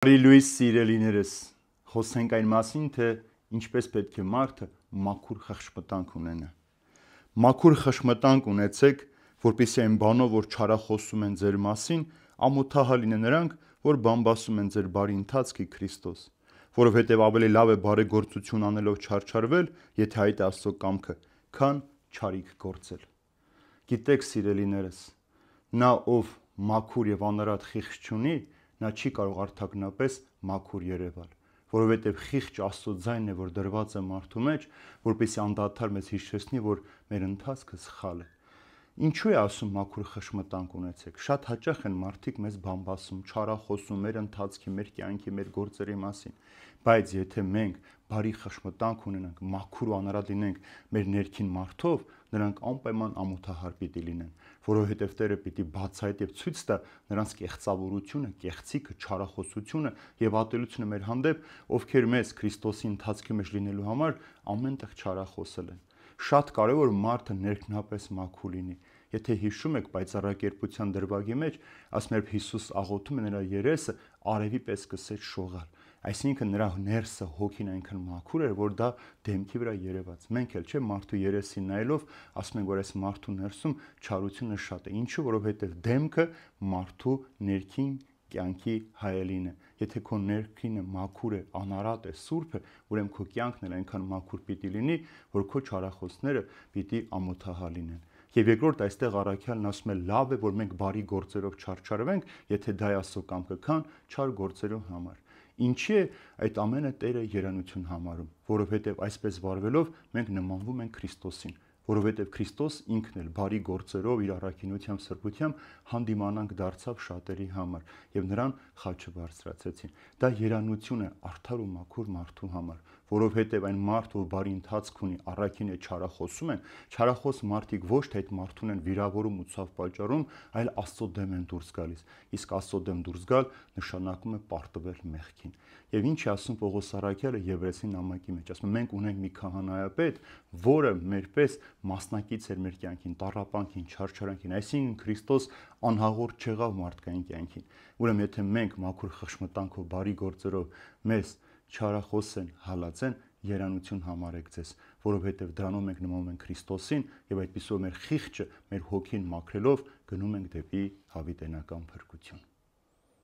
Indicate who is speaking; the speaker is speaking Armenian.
Speaker 1: Բարի լույս սիրելիներս, խոսենք այն մասին, թե ինչպես պետք է մարդը մաքուր խղճմտանք ունենա։ Մաքուր խղճմտանք ունեցեք, որպեսզի այն բանով, որ չարախոսում են ձեր մասին, ամոթահար լինեն նրանք, որ բամբասում են ձեր բարի ընթացքի Քրիստոս, որովհետև ավելի լավ է բարեգործություն անելով չարչարվել, եթե այդ է Աստծո կամքը, քան չարիք գործել։ Գիտեք, սիրելիներս, նա ով մաքուր եւ անարատ խիղճ չունի, նա չի կարող արդյունապես մաքուր երևալ, որովհետև խիղճ Աստծո ձայնն է, որ դրված է մարդու մեջ, որպեսզի անդադար մեզ հիշեցնի, որ մեր ընթացքը սխալ է։ Ինչու է ասում մաքուր խղճմտանք ունեցեք։ Շատ հաճախ են մարդիկ մեզ բամբասում, չարախոսում մեր ընթացքի, մեր կյանքի, մեր գործերի մասին, բայց եթե մենք բարի խղճմտանք ունենանք, մաքուր ու անարատ լինենք մեր ներքին մարդով, նրանք անպայման ամոթահար պիտի լինեն, որովհետև Տերը պիտի բացահայտ եւ ցույց տա նրանց կեղծավորությունը, կեղծիքը, չարախոսությունը եւ ատելությունը մեր հանդեպ, ովքեր մեզ Քրիստոսի ընթացքի մեջ լինելու համար ամենտեղ չարախոսել են։ Շատ կարևոր մարդը ներքնապես մաքուր լինի։ Եթե հիշում եք պայծառակերպության դրվագի մեջ, ասում էր Հիսուս աղոթում է նրա երեսը արևի պես կսեց շողալ։ Այսինքն նրա ներսը հոգին այնքան մաքուր էր, որ դա դեմքի վրա երևաց։ Մենք էլ չէ մարդու երեսին նայելով ասում ենք, որ այս մարդու ներսում չարությունը շատ է։ Ինչու՞, որովհետև դեմքը մարդու ներքին կյանքի հայելին է։ Եթե քո ներքինը մաքուր է, անարատ է, սուրբ է, ուրեմն քո կյանքն էլ այնքան մաքուր պիտի լինի, որ քո չարախոսները պիտի ամոթահար լինեն։ Եվ երկրորդ այստեղ առաքյալն ասում է լավ է, որ մենք բարի գործերով չարչարվենք, եթե դա է Աստծո կամքը, քան չար գործերով համար։ Ինչի է այդ ամենը Տերը երանություն համարում, որովհետև այսպես վարվելով մենք նմանվում ենք Քրիստոսին, որովհետև Քրիստոս ինքն էլ բարի գործերով իր առաքինությամբ սրբությամբ հանդիմանանք դարձավ շատերի համար եւ նրան խաչը բարձրացրեցին։ Դա երանություն է արդար ու մաքուր մարդու համար, որովհետև այն մարդը, ով բարի ընթացք ունի, առաքին է չարախոսում են, չարախոս մարդիկ ոչ թե այդ մարդուն են վիրավորում ու ցավ պատճառում, այլ Աստծո դեմ են դուրս գալիս։ Իսկ Աստծո դեմ դուրս գալ նշանակում է պարտվել մեղքին։ Եվ ինչ է ասում Պողոս առաքյալը Եբրեցին նամակի մեջ, ասում է մենք ունենք մի քահանայապետ, որը մերպես մասնակից էր մեր կյանքին, տառապանքին, չարչարանքին, այսինքն Քրիստոս անհաղորդ չեղավ մարդկային կյանքին։ Ուրեմն եթե մենք մաքուր խղճմտանքով, բարի գործերով մեզ չարախոսեն, հալածեն, երանություն համարեք ձեզ, որովհետև դրանով մենք նմանում ենք Քրիստոսին եւ այդպիսով մեր խիղճը, մեր հոգին մաքրելով գնում ենք դեպի հավիտենական փրկություն։